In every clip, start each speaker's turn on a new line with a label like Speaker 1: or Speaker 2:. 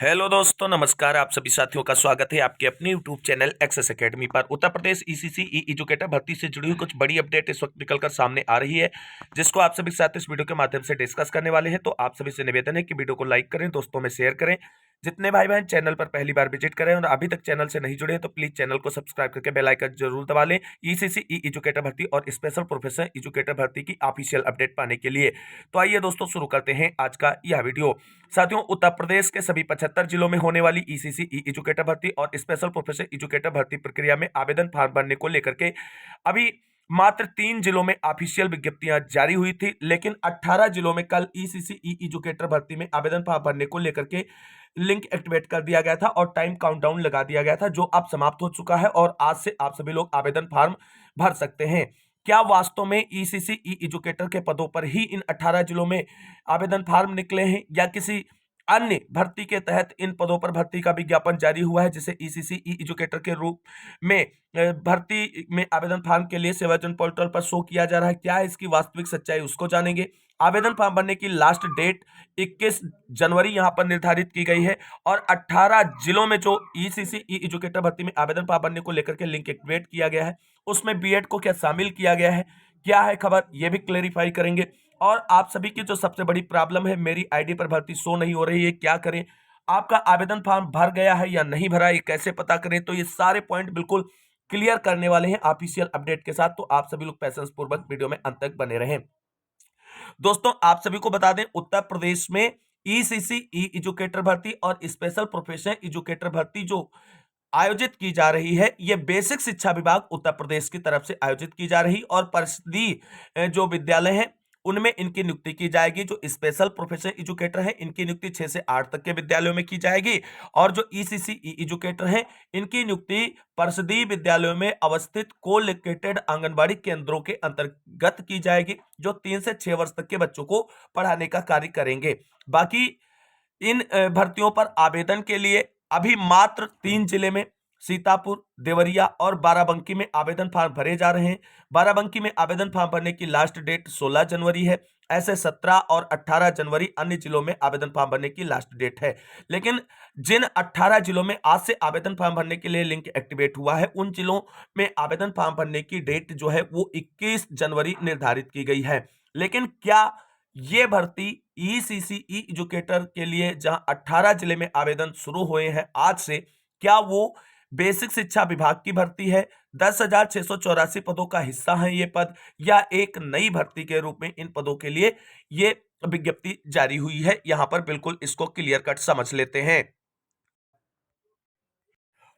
Speaker 1: Hello दोस्तों, नमस्कार। आप सभी साथियों का स्वागत है आपके अपने यूट्यूब चैनल एक्सेस एकेडमी पर। उत्तर प्रदेश ईसीसी ई एजुकेटर भर्ती से जुड़ी हुई कुछ बड़ी अपडेट इस वक्त निकलकर सामने आ रही है, जिसको आप सभी के साथ इस वीडियो के माध्यम से डिस्कस करने वाले हैं। तो आप सभी से निवेदन है कि वीडियो को लाइक करें, दोस्तों में शेयर करें। जितने भाई बहन चैनल पर पहली बार विजिट करें और अभी तक चैनल से नहीं जुड़े हैं तो प्लीज चैनल को सब्सक्राइब करके बेल आइकन जरूर दबा लें, ईसीसी ई एजुकेटर भर्ती और स्पेशल प्रोफेशनल एजुकेटर भर्ती की ऑफिशियल अपडेट पाने के लिए। तो आइए दोस्तों, शुरू करते हैं आज का यह वीडियो। साथियों, उत्तर प्रदेश के सभी 75 जिलों में होने वाली ईसीसी ई एजुकेटर भर्ती और स्पेशल प्रोफेशनल एजुकेटर भर्ती प्रक्रिया में आवेदन फॉर्म भरने को लेकर के अभी मात्र 3 जिलों में ऑफिशियल विज्ञप्तियां जारी हुई थी, लेकिन 18 जिलों में कल ईसीसी ई एजुकेटर भर्ती में आवेदन फॉर्म भरने को लेकर के लिंक एक्टिवेट कर दिया गया था और टाइम काउंटडाउन लगा दिया गया था, जो अब समाप्त हो चुका है और आज से आप सभी लोग आवेदन फॉर्म भर सकते हैं। क्या वास्तव में ईसीसी ई एजुकेटर के पदों पर ही इन 18 जिलों में आवेदन फॉर्म निकले हैं या किसी अन्य भर्ती के तहत इन पदों पर भर्ती का विज्ञापन जारी हुआ है, जिसे ईसीसी ई एजुकेटर के रूप में भर्ती में आवेदन फॉर्म के लिए सेवाजन पोर्टल पर शो किया जा रहा है? क्या है इसकी वास्तविक सच्चाई, उसको जानेंगे। आवेदन फॉर्म भरने की लास्ट डेट 21 जनवरी यहां पर निर्धारित की गई है और 18 जिलों में जो ईसीसी ई एजुकेटर भर्ती में आवेदन फॉर्म भरने को लेकर के लिंक एक्टिवेट किया गया है, उसमें बीएड को क्या शामिल किया गया है, क्या है खबर, यह भी क्लेरिफाई करेंगे। और आप सभी की जो सबसे बड़ी प्रॉब्लम है, मेरी आईडी पर भर्ती शो नहीं हो रही है, क्या करें, आपका आवेदन फॉर्म भर गया है या नहीं भरा, ये कैसे पता करें, तो ये सारे पॉइंट बिल्कुल क्लियर करने वाले हैं ऑफिशियल अपडेट के साथ। तो आप सभी लोग पैसेंस पूर्वक वीडियो में अंत तक बने रहें। दोस्तों, आप सभी को बता दें, उत्तर प्रदेश में ईसीसी ई एजुकेटर भर्ती और स्पेशल प्रोफेशनल एजुकेटर भर्ती जो आयोजित की जा रही है, यह बेसिक शिक्षा विभाग उत्तर प्रदेश की तरफ से आयोजित की जा रही और परिषदीय जो विद्यालय हैं उनमें इनकी नियुक्ति की जाएगी। जो स्पेशल प्रोफेशनल एजुकेटर हैं, इनकी नियुक्ति 6 से 8 तक के विद्यालयों में की जाएगी और जो ईसीसी ई एजुकेटर हैं, इनकी नियुक्ति परिषदीय विद्यालयों में अवस्थित को-लोकेटेड आंगनबाड़ी केंद्रों के अंतर्गत की जाएगी, जो 3 से 6 वर्ष तक के बच्चों को पढ़ाने का कार्य करेंगे। बाकी इन भर्तियों पर आवेदन के लिए अभी मात्र 3 जिले में सीतापुर, देवरिया और बाराबंकी में आवेदन फॉर्म भरे जा रहे हैं। बाराबंकी में आवेदन फॉर्म भरने की लास्ट डेट 16 जनवरी है। ऐसे 17 और 18 जनवरी अन्य जिलों में आवेदन फॉर्म भरने की लास्ट डेट है। लेकिन जिन 18 जिलों में आज से आवेदन फॉर्म भरने के लिए लिंक एक्टिवेट हुआ है, उन जिलों में आवेदन फॉर्म भरने की डेट जो है वो 21 जनवरी निर्धारित की गई है। लेकिन क्या ये भर्ती ईसीसी ई एजुकेटर के लिए जहां 18 जिले में आवेदन शुरू हुए हैं आज से, क्या वो बेसिक शिक्षा विभाग की भर्ती है, 10,684 पदों का हिस्सा है ये पद, या एक नई भर्ती के रूप में इन पदों के लिए ये विज्ञप्ति जारी हुई है? यहां पर बिल्कुल इसको क्लियर कट समझ लेते हैं।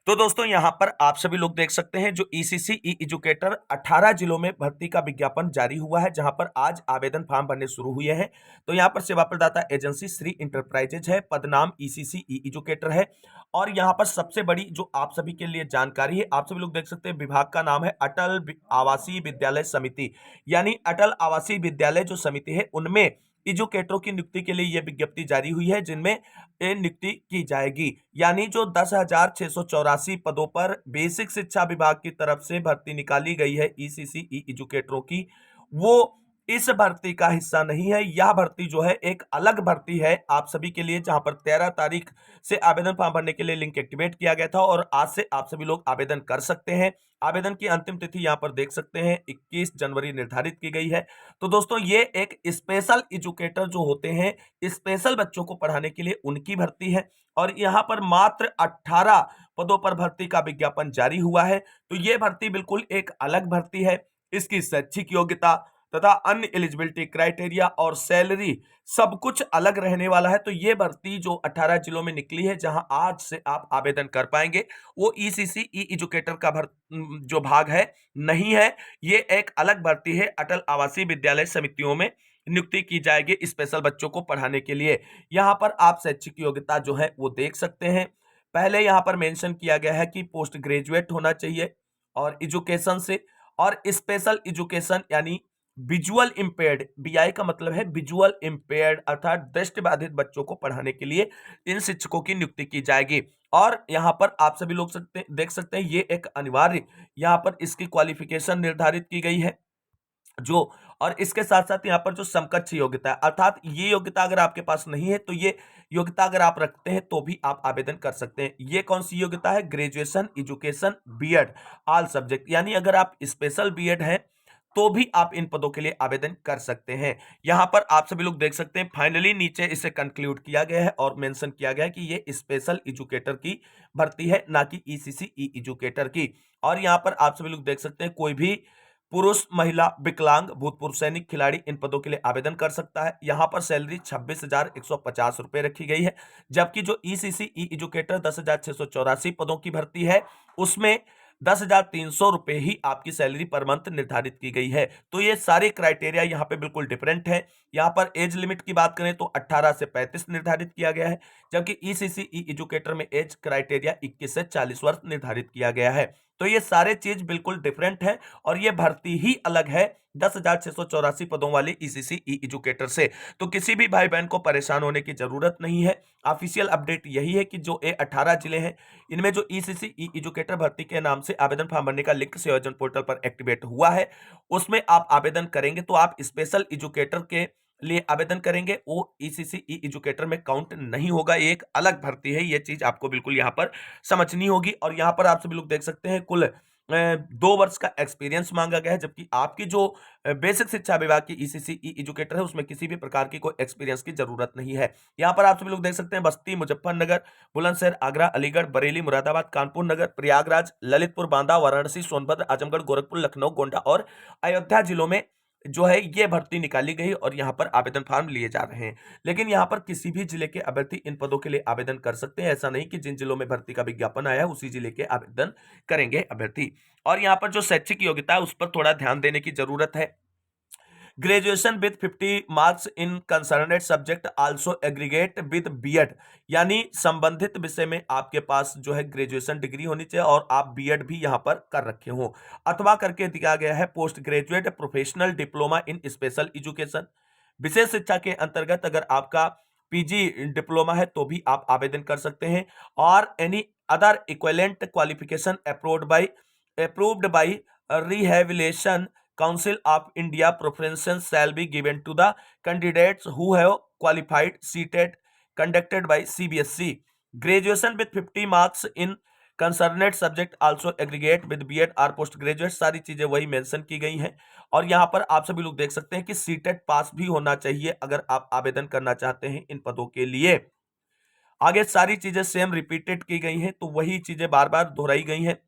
Speaker 1: तो दोस्तों, यहां पर आप सभी लोग देख सकते हैं, जो ईसीसी ई एजुकेटर 18 जिलों में भर्ती का विज्ञापन जारी हुआ है, जहां पर आज आवेदन फॉर्म भरने शुरू हुए हैं। तो यहां पर सेवा प्रदाता एजेंसी श्री इंटरप्राइजेज है, पदनाम ईसीसी ई एजुकेटर है और यहां पर सबसे बड़ी जो आप सभी के लिए जानकारी है, आप सभी लोग देख सकते हैं, विभाग का नाम है अटल आवासीय विद्यालय समिति, यानी अटल आवासीय विद्यालय जो समिति है, उनमें एजुकेटरों की नियुक्ति के लिए यह विज्ञप्ति जारी हुई है, जिनमें ये नियुक्ति की जाएगी। यानी जो 10,684 पदों पर बेसिक शिक्षा विभाग की तरफ से भर्ती निकाली गई है ईसीसी ई एजुकेटरों की, वो इस भर्ती का हिस्सा नहीं है। यह भर्ती जो है एक अलग भर्ती है आप सभी के लिए, जहां पर 13 तारीख से आवेदन फॉर्म भरने के लिए लिंक एक्टिवेट किया गया था और आज से आप सभी लोग आवेदन कर सकते हैं। आवेदन की अंतिम तिथि यहां पर देख सकते हैं 21 जनवरी निर्धारित की गई है। तो दोस्तों, ये एक स्पेशल एजुकेटर जो होते हैं, स्पेशल बच्चों को पढ़ाने के लिए उनकी भर्ती है और यहां पर मात्र 18 पदों पर भर्ती का विज्ञापन जारी हुआ है। तो ये भर्ती बिल्कुल एक अलग भर्ती है। इसकी शैक्षिक योग्यता तथा अन्य एलिजिबिलिटी क्राइटेरिया और सैलरी सब कुछ अलग रहने वाला है। तो ये भर्ती जो 18 जिलों में निकली है, जहां आज से आप आवेदन कर पाएंगे, वो ईसीसी ई एजुकेटर का जो भाग है नहीं है। ये एक अलग भर्ती है। अटल आवासीय विद्यालय समितियों में नियुक्ति की जाएगी स्पेशल बच्चों को पढ़ाने के लिए। यहां पर आप शैक्षिक योग्यता जो है वो देख सकते हैं। पहले यहां पर मेंशन किया गया है कि पोस्ट ग्रेजुएट होना चाहिए और एजुकेशन से, और स्पेशल एजुकेशन यानी विजुअल इंपेयर्ड, बीआई का मतलब है विजुअल इंपेयर्ड अर्थात दृष्टिबाधित बच्चों को पढ़ाने के लिए इन शिक्षकों की नियुक्ति की जाएगी। और यहां पर आप सभी लोग देख सकते हैं, ये एक अनिवार्य यहां पर इसकी क्वालिफिकेशन निर्धारित की गई है। जो और इसके साथ साथ यहाँ पर जो समकक्ष योग्यता है, अर्थात ये योग्यता अगर आपके पास नहीं है तो ये योग्यता अगर आप रखते हैं तो भी आप आवेदन कर सकते हैं। ये कौन सी योग्यता है? Graduation education BEd all subject, यानी अगर आप स्पेशल बीएड हैं तो भी आप इन पदों के लिए आवेदन कर सकते हैं। यहां पर आप सभी लोग देख सकते हैं, फाइनली नीचे इसे कंक्लूड किया गया है और मेंशन किया गया है कि ये स्पेशल एजुकेटर की भर्ती है, ना कि ईसीसी ई एजुकेटर की। और यहां पर आप सभी लोग देख सकते हैं, कोई भी पुरुष, महिला, विकलांग, भूतपूर्व सैनिक, खिलाड़ी इन पदों के लिए आवेदन कर सकता है। यहां पर सैलरी 26,150 रुपए रखी गई है, जबकि जो ईसीसी ई एजुकेटर 10,684 पदों की भर्ती है उसमें 10,300 रुपए ही आपकी सैलरी पर मंथ निर्धारित की गई है। तो ये सारे क्राइटेरिया यहाँ पे बिल्कुल डिफरेंट है। यहाँ पर एज लिमिट की बात करें तो 18 से 35 निर्धारित किया गया है, जबकि ईसीसी ई एजुकेटर में एज क्राइटेरिया 21 से 40 वर्ष निर्धारित किया गया है। तो ये सारे चीज बिल्कुल डिफरेंट है और ये भर्ती ही अलग है 10,684 पदों वाले ईसीसी ई एजुकेटर से। तो किसी भी भाई बहन को परेशान होने की जरूरत नहीं है। ऑफिशियल अपडेट यही है कि जो 18 जिले हैं इनमें जो ईसीसी ई एजुकेटर भर्ती के नाम से आवेदन फॉर्म भरने का लिंक सेवायोजन पोर्टल पर एक्टिवेट हुआ है, उसमें आप आवेदन करेंगे तो आप स्पेशल एजुकेटर के लिए आवेदन करेंगे, वो ईसीसी ई एजुकेटर में काउंट नहीं होगा। ये एक अलग भर्ती है, ये चीज आपको बिल्कुल यहाँ पर समझनी होगी। और यहाँ पर आप सभी लोग देख सकते हैं, कुल 2 वर्ष का एक्सपीरियंस मांगा गया है, जबकि आपकी जो बेसिक शिक्षा विभाग की ईसीसी ई एजुकेटर है उसमें किसी भी प्रकार की कोई एक्सपीरियंस की जरूरत नहीं है। यहाँ पर आप सभी लोग देख सकते हैं, बस्ती, मुजफ्फरनगर, बुलंदशहर, आगरा, अलीगढ़, बरेली, मुरादाबाद, कानपुर नगर, प्रयागराज, ललितपुर, बांदा, वाराणसी, सोनभद्र, आजमगढ़, गोरखपुर, लखनऊ, गोंडा और अयोध्या जिलों में जो है ये भर्ती निकाली गई और यहाँ पर आवेदन फॉर्म लिए जा रहे हैं। लेकिन यहाँ पर किसी भी जिले के अभ्यर्थी इन पदों के लिए आवेदन कर सकते हैं। ऐसा नहीं कि जिन जिलों में भर्ती का विज्ञापन आया है उसी जिले के आवेदन करेंगे अभ्यर्थी। और यहाँ पर जो शैक्षिक योग्यता है उस पर थोड़ा ध्यान देने की जरूरत है। Graduation with 50 marks in concerned subject also aggregate with BEd, यानी संबंधित विषय में आपके पास जो है ग्रेजुएशन डिग्री होनी चाहिए और आप बीएड भी यहां पर कर रखे हो, अथवा करके दिया गया है post graduate professional diploma in special education. विशेष शिक्षा के अंतर्गत अगर आपका पीजी डिप्लोमा है तो भी आप आवेदन कर सकते हैं। और any other equivalent qualification approved by rehabilitation Council of India preferences shall be given to the candidates who have qualified seated conducted by CBSE. Graduation with 50 marks in concerned subject also aggregate with B.Ed or postgraduate, सारी चीजें वही mention की गई हैं। और यहाँ पर आप सभी लोग देख सकते हैं कि सीटेट पास भी होना चाहिए अगर आप आवेदन करना चाहते हैं इन पदों के लिए। आगे सारी चीजें सेम रिपीटेड की गई हैं, तो वही चीजें बार बार दोहराई गई हैं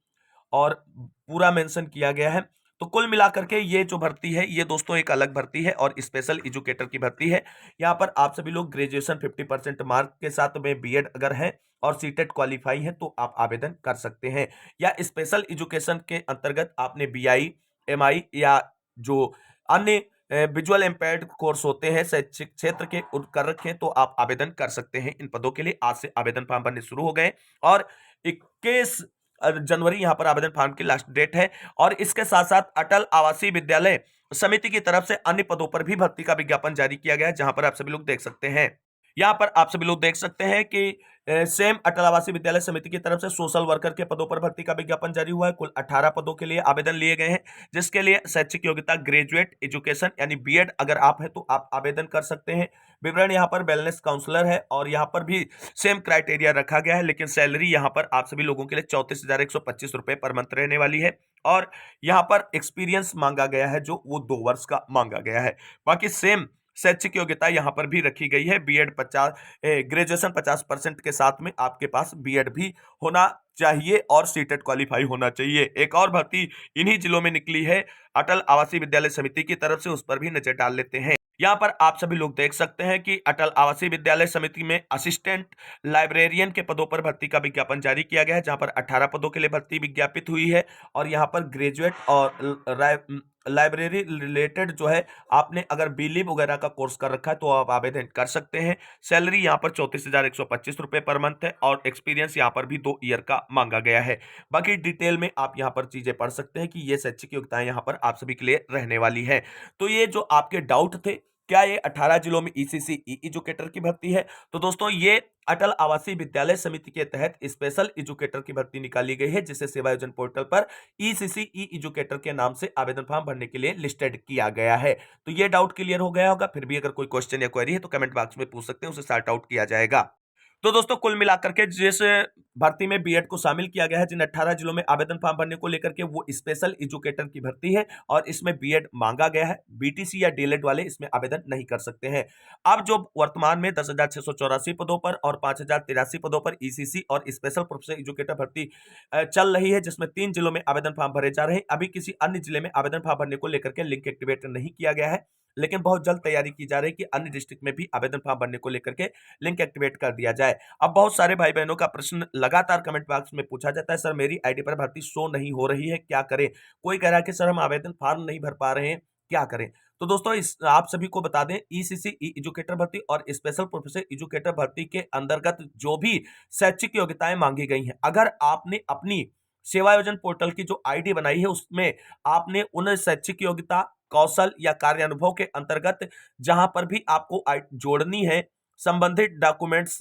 Speaker 1: और पूरा मेंशन किया गया है। तो कुल मिलाकर के ये जो भर्ती है ये दोस्तों एक अलग भर्ती है और स्पेशल एजुकेटर की भर्ती है। यहाँ पर आप सभी लोग ग्रेजुएशन 50% मार्क के साथ में बीएड अगर है और सीटेट क्वालिफाई है तो आप आवेदन कर सकते हैं। या स्पेशल एजुकेशन के अंतर्गत आपने बीआई, एमआई या जो अन्य विजुअल इम्पेयर्ड कोर्स होते हैं शैक्षिक क्षेत्र के कर रखे हैं तो आप आवेदन कर सकते हैं इन पदों के लिए। आज से आवेदन फॉर्म भरने शुरू हो गए और 21 जनवरी यहाँ पर आवेदन फॉर्म की लास्ट डेट है। और इसके साथ साथ अटल आवासीय विद्यालय समिति की तरफ से अन्य पदों पर भी भर्ती का विज्ञापन जारी किया गया है, जहां पर आप सभी लोग देख सकते हैं। यहाँ पर आप सभी लोग देख सकते हैं कि सेम अटल आवासीय विद्यालय समिति की तरफ से सोशल वर्कर के पदों पर भर्ती का विज्ञापन जारी हुआ है। कुल 18 पदों के लिए आवेदन लिए गए हैं, जिसके लिए शैक्षिक योग्यता ग्रेजुएट एजुकेशन यानी बीएड अगर आप है तो आप आवेदन कर सकते हैं। विवरण यहाँ पर वेलनेस काउंसलर है और यहाँ पर भी सेम क्राइटेरिया रखा गया है, लेकिन सैलरी यहाँ पर आप सभी लोगों के लिए 34,125 रुपए पर मंथ रहने वाली है। और यहाँ पर एक्सपीरियंस मांगा गया है जो वो 2 वर्ष का मांगा गया है। बाकी सेम शैक्षिक योग्यता यहां पर भी रखी गई है। बीएड 50 ग्रेजुएशन 50% के साथ में आपके पास बीएड भी होना चाहिए और सीटेट क्वालिफाई होना चाहिए। एक और भर्ती इन्हीं जिलों में निकली है अटल आवासीय विद्यालय समिति की तरफ से, उस पर भी नजर डाल लेते हैं। यहाँ पर आप सभी लोग देख सकते हैं कि अटल आवासीय विद्यालय समिति में असिस्टेंट लाइब्रेरियन के पदों पर भर्ती का विज्ञापन जारी किया गया है, जहां पर 18 पदों के लिए भर्ती विज्ञापित हुई है। और यहाँ पर ग्रेजुएट और लाइब्रेरी रिलेटेड जो है आपने अगर बीलिब वगैरह का कोर्स कर रखा है तो आप आवेदन कर सकते हैं। सैलरी यहाँ पर 34,125 रुपए पर मंथ है और एक्सपीरियंस यहाँ पर भी 2 ईयर का मांगा गया है। बाकी डिटेल में आप यहाँ पर चीजें पढ़ सकते हैं कि ये शैक्षिक योग्यताएं यहाँ पर आप सभी के लिए रहने वाली है। तो ये जो आपके डाउट थे क्या ये 18 जिलों में ईसीसी ई एजुकेटर की भर्ती है? तो दोस्तों ये अटल आवासीय विद्यालय समिति के तहत स्पेशल एजुकेटर की भर्ती निकाली गई है, जिसे सेवा योजन पोर्टल पर ईसीसी ई एजुकेटर के नाम से आवेदन फॉर्म भरने के लिए लिस्टेड किया गया है। तो ये डाउट क्लियर हो गया होगा। फिर भी अगर कोई क्वेश्चन या क्वेरी है तो कमेंट बॉक्स में पूछ सकते हैं, उसे सॉर्ट आउट किया जाएगा। तो दोस्तों कुल मिलाकर के जिस भर्ती में बीएड को शामिल किया गया है, जिन 18 जिलों में आवेदन फॉर्म भरने को लेकर के, वो स्पेशल एजुकेटर की भर्ती है और इसमें बीएड मांगा गया है। बीटीसी या डीएलएड वाले इसमें आवेदन नहीं कर सकते हैं। अब जो वर्तमान में 10,684 पदों पर और 5,083 पदों पर ईसीसी और स्पेशल प्रोफेशनल एजुकेटर भर्ती चल रही है, जिसमें 3 जिलों में आवेदन फॉर्म भरे जा रहे हैं। अभी किसी अन्य जिले में आवेदन फॉर्म भरने को लेकर के लिंक एक्टिवेट नहीं किया गया है, लेकिन बहुत जल्द तैयारी की जा रही है कि अन्य डिस्ट्रिक्ट में भी आवेदन फॉर्म भरने को लेकर के लिंक एक्टिवेट कर दिया जाए। अब बहुत सारे भाई बहनों का प्रश्न लगातार कमेंट बॉक्स में पूछा जाता है, सर मेरी आईडी पर भर्ती शो नहीं हो रही है, क्या करें? कोई कह रहा है कि सर हम आवेदन फॉर्म नहीं भर पा रहे हैं, क्या करें? तो दोस्तों इस आप सभी को बता दें, ईसीसी ई एजुकेटर भर्ती और स्पेशल प्रोफेशनल एजुकेटर भर्ती के अंतर्गत जो भी शैक्षिक योग्यताएं मांगी गई हैं, अगर आपने अपनी सेवा योजन पोर्टल की जो आईडी बनाई है उसमें आपने उन शैक्षिक योग्यता, कौशल या कार्य अनुभव के अंतर्गत जहां पर भी आपको जोड़नी है संबंधित डॉक्यूमेंट्स,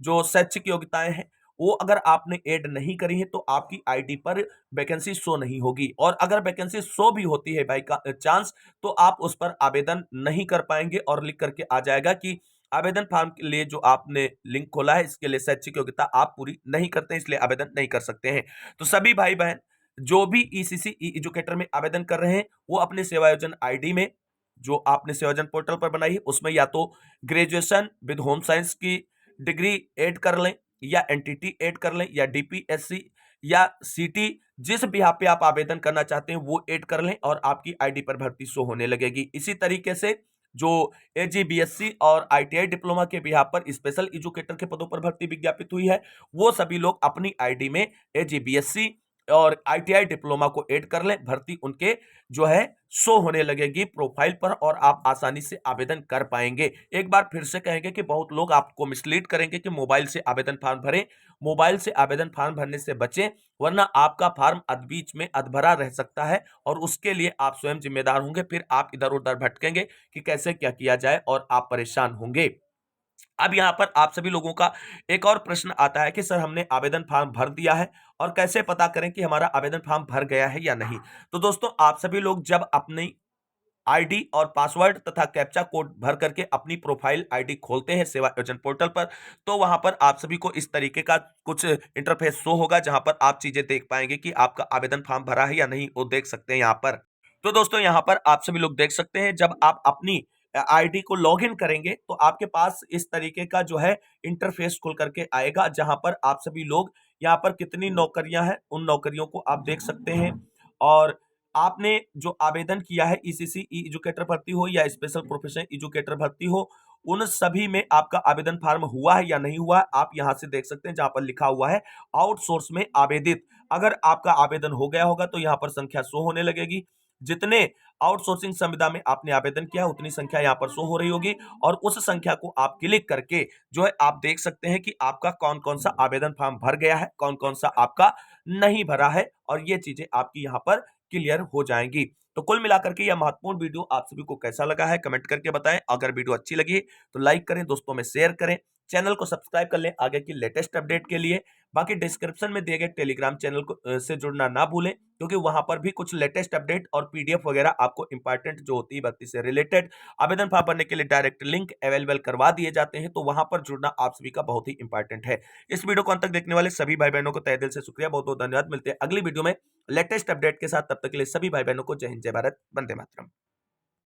Speaker 1: जो शैक्षिक योग्यताएं हैं, वो अगर आपने ऐड नहीं करी है तो आपकी आईडी पर वैकेंसी शो नहीं होगी। और अगर वैकेंसी शो भी होती है बाई का चांस, तो आप उस पर आवेदन नहीं कर पाएंगे और लिख करके आ जाएगा कि आवेदन फॉर्म के लिए जो आपने लिंक खोला है इसके लिए शैक्षिक योग्यता आप पूरी नहीं करते, इसलिए आवेदन नहीं कर सकते हैं। तो सभी भाई बहन जो भी ईसीसी ई एजुकेटर में आवेदन कर रहे हैं, वो अपने सेवा योजन आईडी में जो आपने सेवा योजन पोर्टल पर बनाई है उसमें या तो ग्रेजुएशन विद होम साइंस की डिग्री ऐड कर लें, या एनटीटी ऐड कर लें, या डीपीएससी या सीटी, जिस भी यहाँ पे आप आवेदन करना चाहते हैं वो ऐड कर लें और आपकी आईडी पर भर्ती शो होने लगेगी। इसी तरीके से जो एजीबीएससी और आईटीआई डिप्लोमा के भी यहाँ पर स्पेशल एजुकेटर के पदों पर भर्ती विज्ञापित हुई है, वो सभी लोग अपनी आईडी में एजीबीएससी और आईटीआई डिप्लोमा को ऐड कर लें, भर्ती उनके जो है शो होने लगेगी प्रोफाइल पर और आप आसानी से आवेदन कर पाएंगे। एक बार फिर से कहेंगे कि बहुत लोग आपको मिसलीड करेंगे कि मोबाइल से आवेदन फॉर्म भरें। मोबाइल से आवेदन फॉर्म भरने से बचें, वरना आपका फॉर्म बीच में अधभरा रह सकता है और उसके लिए आप स्वयं जिम्मेदार होंगे। फिर आप इधर उधर भटकेंगे कि कैसे क्या किया जाए और आप परेशान होंगे। अब यहाँ पर आप सभी लोगों का एक और प्रश्न आता है कि सर हमने आवेदन फॉर्म भर दिया है और कैसे पता करें कि हमारा आवेदन फॉर्म भर गया है या नहीं? तो दोस्तों आप सभी लोग जब अपनी आईडी और पासवर्ड तथा कैप्चा कोड भर करके अपनी प्रोफाइल आईडी खोलते हैं सेवा योजन पोर्टल पर, तो वहां पर आप सभी को इस तरीके का कुछ इंटरफेस शो होगा, जहां पर आप चीजें देख पाएंगे कि आपका आवेदन फॉर्म भरा है या नहीं, वो देख सकते हैं यहाँ पर। तो दोस्तों यहाँ पर आप सभी लोग देख सकते हैं, जब आप अपनी आईडी को लॉगिन करेंगे तो आपके पास इस तरीके का जो है इंटरफेस खुल करके आएगा, जहां पर आप सभी लोग यहाँ पर कितनी नौकरियां हैं उन नौकरियों को आप देख सकते हैं। और आपने जो आवेदन किया है ईसीसी ई एजुकेटर भर्ती हो या स्पेशल प्रोफेशनल एजुकेटर भर्ती हो, उन सभी में आपका आवेदन फॉर्म हुआ है या नहीं हुआ है, आप यहां से देख सकते हैं, जहां पर लिखा हुआ है आउटसोर्स में आवेदित। अगर आपका आवेदन हो गया होगा तो यहाँ पर संख्या शो होने लगेगी। जितने आउटसोर्सिंग संविदा में आपने आवेदन किया उतनी संख्या यहाँ पर शो हो रही होगी और उस संख्या को आप क्लिक करके जो है आप देख सकते हैं कि आपका कौन कौन सा आवेदन फॉर्म भर गया है, कौन कौन सा आपका नहीं भरा है, और ये चीजें आपकी यहाँ पर क्लियर हो जाएंगी। तो कुल मिलाकर के यह महत्वपूर्ण वीडियो आप सभी को कैसा लगा है कमेंट करके बताएं। अगर वीडियो अच्छी लगी तो लाइक करें, दोस्तों में शेयर करें, चैनल को सब्सक्राइब कर लें आगे की लेटेस्ट अपडेट के लिए। बाकी डिस्क्रिप्शन में दिए गए टेलीग्राम चैनल को से जुड़ना ना भूलें, क्योंकि वहां पर भी कुछ लेटेस्ट अपडेट और पीडीएफ वगैरह आपको इंपॉर्टेंट जो होती है भर्ती से रिलेटेड आवेदन फॉर्म भरने के लिए डायरेक्ट लिंक अवेलेबल करवा दिए जाते हैं, तो वहां पर जुड़ना आप सभी का बहुत ही इंपॉर्टेंट है। इस वीडियो को अंत तक देखने वाले सभी भाई बहनों को तहे दिल से शुक्रिया, बहुत बहुत धन्यवाद। मिलते हैं अगली वीडियो में लेटेस्ट अपडेट के साथ, तब तक के लिए सभी भाई बहनों को जय हिंद, जय भारत, वंदे मातरम।